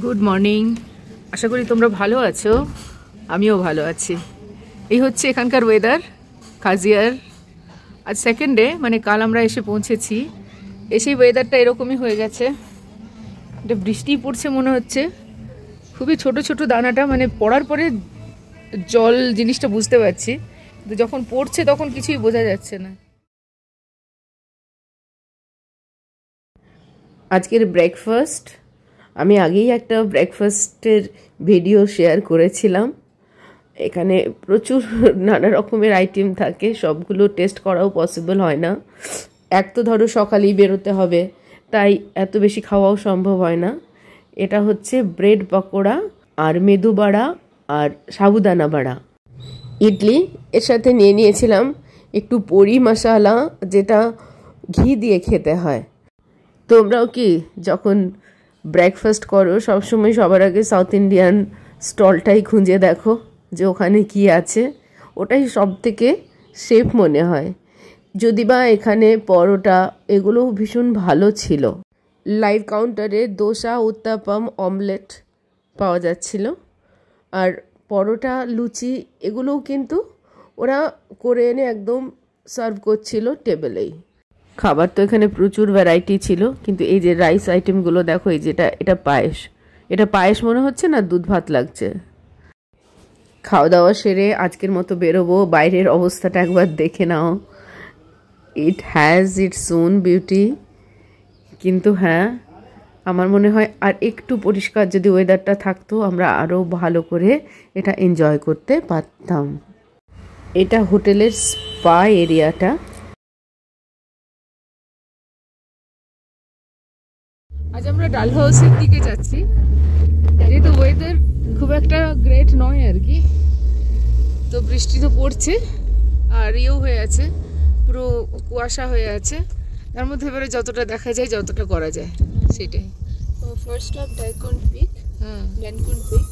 Good morning. আশা করি তোমরা ভালো আছো, আমিও ভালো আছি। এই হচ্ছে এখানকার ওয়েদার খাজিয়ার। আজ সেকেন্ড ডে, মানে কাল আমরা এসে পৌঁছেছি। এসেই ওয়েদারটা এরকমই হয়ে গেছে। এটা বৃষ্টি পড়ছে মনে হচ্ছে, খুবই ছোট ছোট দানাটা, মানে পড়ার পরে জল জিনিসটা বুঝতে পারছি, কিন্তু যখন পড়ছে তখন কিছুই বোঝা যাচ্ছে না। আজকের ব্রেকফাস্ট, আমি আগেই একটা ব্রেকফাস্টের ভিডিও শেয়ার করেছিলাম। এখানে প্রচুর নানা রকমের আইটেম থাকে, সবগুলো টেস্ট করাও পসিবল হয় না। এক তো ধরো সকালেই বেরোতে হবে, তাই এত বেশি খাওয়াও সম্ভব হয় না। এটা হচ্ছে ব্রেড পকোড়া আর মেদু বড়া আর সাবুদানা বড়া। ইডলি এর সাথে নিয়ে নিয়েছিলাম একটু পরি মশালা, যেটা ঘি দিয়ে খেতে হয়। তোমরাও কি যখন ব্রেকফাস্ট করো সবসময় সবার আগে সাউথ ইন্ডিয়ান স্টলটাই খুঁজে দেখো যে ওখানে কি আছে? ওটাই সব থেকে সেফ মনে হয়। যদি বা এখানে পরোটা এগুলোও ভীষণ ভালো ছিল। লাইভ কাউন্টারে দোসা, উত্তাপাম, অমলেট পাওয়া যাচ্ছিল। আর পরোটা, লুচি এগুলোও কিন্তু ওরা করে এনে একদম সার্ভ করছিল টেবিলেই। খাবার তো এখানে প্রচুর ভ্যারাইটি ছিল, কিন্তু এই যে রাইস আইটেমগুলো দেখো, এই যেটা, এটা পায়েস। এটা পায়েস মনে হচ্ছে না, দুধ ভাত লাগছে। খাওয়া দাওয়া সেরে আজকের মতো বেরোবো। বাইরের অবস্থাটা একবার দেখে নাও। It has its own beauty. কিন্তু হ্যাঁ, আমার মনে হয় আর একটু পরিষ্কার যদি ওয়েদারটা থাকতো, আমরা আরও ভালো করে এটা এনজয় করতে পারতাম। এটা হোটেলের স্পা এরিয়াটা। আজ আমরা ডাল হাউসের দিকে যাচ্ছি, যেহেতু ওয়েদার খুব একটা গ্রেট নয় আর কি। তো বৃষ্টি তো পড়ছে আর ইয়েও হয়ে আছে, পুরো কুয়াশা হয়ে আছে। তার মধ্যে এবারে যতটা দেখা যায়, যতটা করা যায় সেটাই। তো ফার্স্ট স্টপ ড্যানকুন পিক। ড্যানকুন পিক,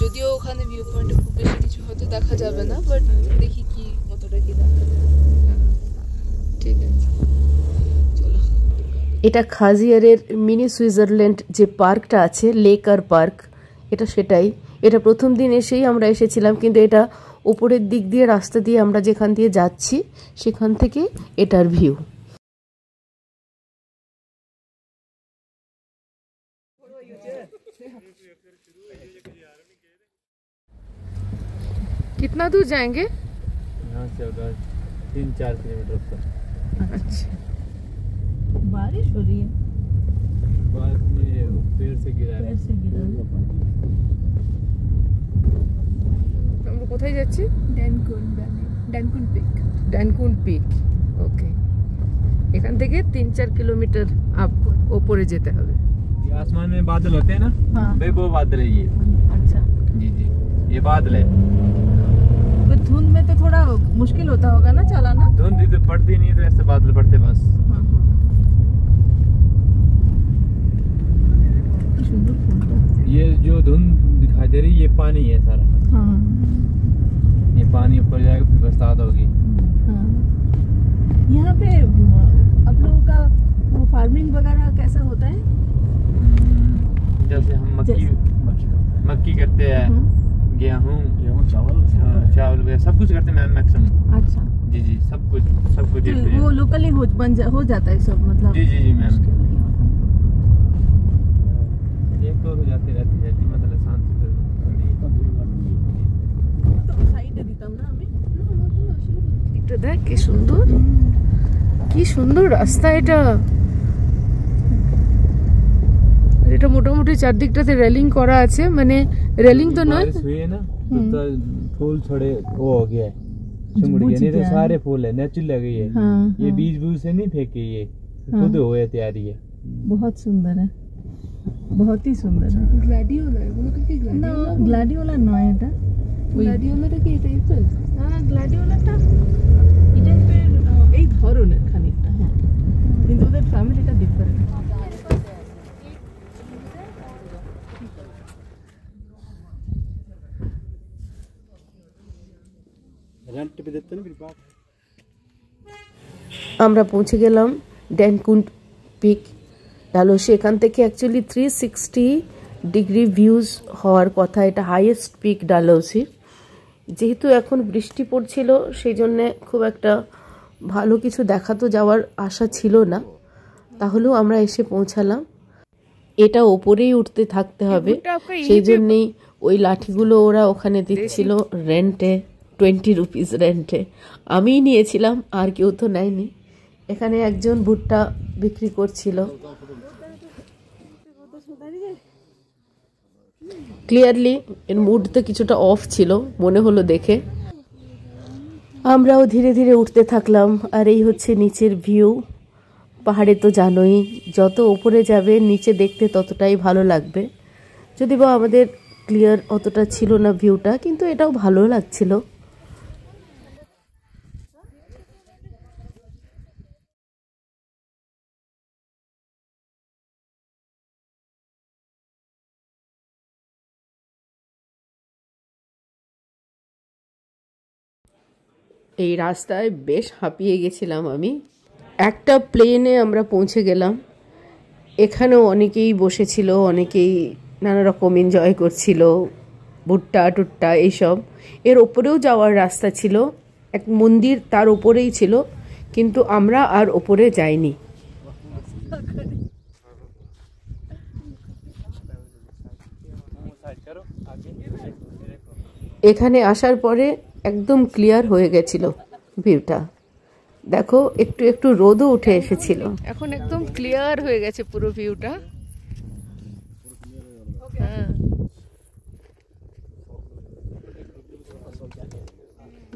যদিও ওখানে ভিউ পয়েন্টে খুব বেশি কিছু হয়তো দেখা যাবে না, বাট দেখি কি কতটা কি দেখা যায়। ঠিক আছে, চলো। এটা খাজিয়ারের মিনি সুইজারল্যান্ড যে পার্কটা আছে, লেকার পার্ক, এটা সেটাই। এটা প্রথম দিন এসেই আমরা এসেছিলাম, কিন্তু এটা উপরের দিক দিয়ে রাস্তা দিয়ে আমরা যেখান দিয়ে যাচ্ছি সেখান থেকে এটার ভিউ। कितना दूर जाएंगे? यहाँ से होगा 3-4 किलोमीटर पर। अच्छा, बारिश हो रही है, बारिश में पेड़ से गिरा है। আমরা কোথায় যাচ্ছি? ড্যানকুন পিক। ড্যানকুন পিক, ওকে। এখান থেকে 3-4 কিলোমিটার আপ ওপরে যেতে হবে। ये आसमान में बादल होते हैं ना, हाँ। भाई वो बादल है ये। अच्छा, जी जी, ये बादल है। तो धुंध में तो थोड़ा मुश्किल होता होगा ना चलाना? धुंध इधर पड़ती नहीं है, तो ऐसे बादल पड़ते बस। ये जो धुंध दिखाई दे रही है, ये पानी है सारा। हाँ। ये पानी ऊपर जाएगा, फिर बरसात होगी। हाँ। यहाँ पे आप लोगों का वो फार्मिंग वगैरह कैसा होता है? जैसे हम मक्की करते हैं, गेहूँ, चावल वगैरह सब कुछ करते हैं मैक्सिमम। अच्छा, जी जी, सब कुछ तो वो लोकली हो जाता है सब, मतलब? जी जी जी मैम। मुश्किल नहीं होता। एक तो हो जाती रहती मतलब शांति से। तो সাইডে দিতাম না আমি। এটা দেখ কি সুন্দর, কি সুন্দর রাস্তা এটা। এটা মোটামুটি চারদিকটাতে রেলিং করা আছে, মানে রেলিং তো নয়, बारिश हुई है ना, तो फूल थोड़े वो हो गया है, सुंगड़ गया। नहीं तो सारे फूल है, नेचुरल लग गई है। ये बीज बूज से नहीं फेंके, ये खुद हुए तैयारी है। बहुत सुंदर है, बहुत ही सुंदर है। গ্ল্যাডিওলা, এগুলো কি গ্ল্যাডিওলা? গ্ল্যাডিওলা নয়, এটা গ্ল্যাডিওলাটা কি এটা ইতো? না, গ্ল্যাডিওলাটা এই টাইপের, এই ধরনের খানিকটা। হ্যাঁ, কিন্তু ওদের ফ্যামিলিটা ডিফারেন্ট। আমরা পৌঁছে গেলাম ড্যানকুন পিক। ডালহৌসি এখান থেকে অ্যাকচুয়ালি 360 ডিগ্রি ভিউজ হওয়ার কথা, এটা হাইয়েস্ট পিক ডালহৌসির। যেহেতু এখন বৃষ্টি পড়ছিল সেই জন্যে খুব একটা ভালো কিছু দেখাতো যাওয়ার আশা ছিল না, তাহলেও আমরা এসে পৌঁছালাম। এটা ওপরেই উঠতে থাকতে হবে, সেই জন্যেই ওই লাঠিগুলো ওরা ওখানে দিচ্ছিল রেন্টে, 20 রুপিস রেন্টে। আমিই নিয়েছিলাম, আর কেউ তো নেয়নি। এখানে একজন ভুট্টা বিক্রি করছিল। ক্লিয়ারলি এর মুডটা কিছুটা অফ ছিল মনে হলো দেখে। আমরাও ধীরে ধীরে উঠতে থাকলাম। আর এই হচ্ছে নিচের ভিউ। পাহাড়ে তো জানোই, যত উপরে যাবে নিচে দেখতে ততটাই ভালো লাগবে। যদি বা আমাদের ক্লিয়ার অতটা ছিল না ভিউটা, কিন্তু এটাও ভালো লাগছিল। এই রাস্তায় বেশ হাঁপিয়ে গেছিলাম আমি। একটা প্লেনে আমরা পৌঁছে গেলাম। এখানেও অনেকেই বসেছিল, অনেকেই নানা রকম এনজয় করছিল, ভুট্টা টুট্টা এইসব। এর ওপরেও যাওয়ার রাস্তা ছিল, এক মন্দির তার ওপরেই ছিল, কিন্তু আমরা আর ওপরে যাইনি। এখানে আসার পরে একদম ক্লিয়ার হয়ে গেছিল ভিউটা। দেখো একটু একটু রোদও উঠে এসেছিল, এখন একদম ক্লিয়ার হয়ে গেছে পুরো ভিউটা। হ্যাঁ,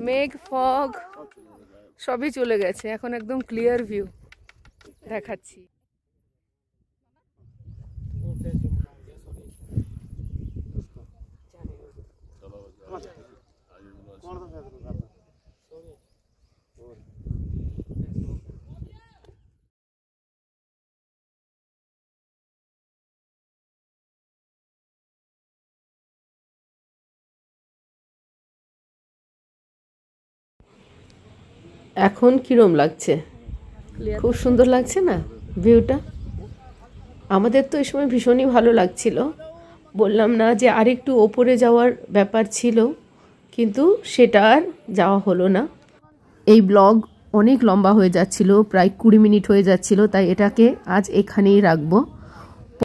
মেঘ ফগ সবই চলে গেছে, এখন একদম ক্লিয়ার ভিউ দেখাচ্ছি। এখন কিরম লাগছে? খুব সুন্দর লাগছে না ভিউটা? আমাদের তো এই সময় ভীষণই ভালো লাগছিল। বললাম না যে আরেকটু ওপরে যাওয়ার ব্যাপার ছিল, কিন্তু সেটা আর যাওয়া হলো না। এই ব্লগ অনেক লম্বা হয়ে যাচ্ছিল, প্রায় 20 মিনিট হয়ে যাচ্ছিল, তাই এটাকে আজ এখানেই রাখবো।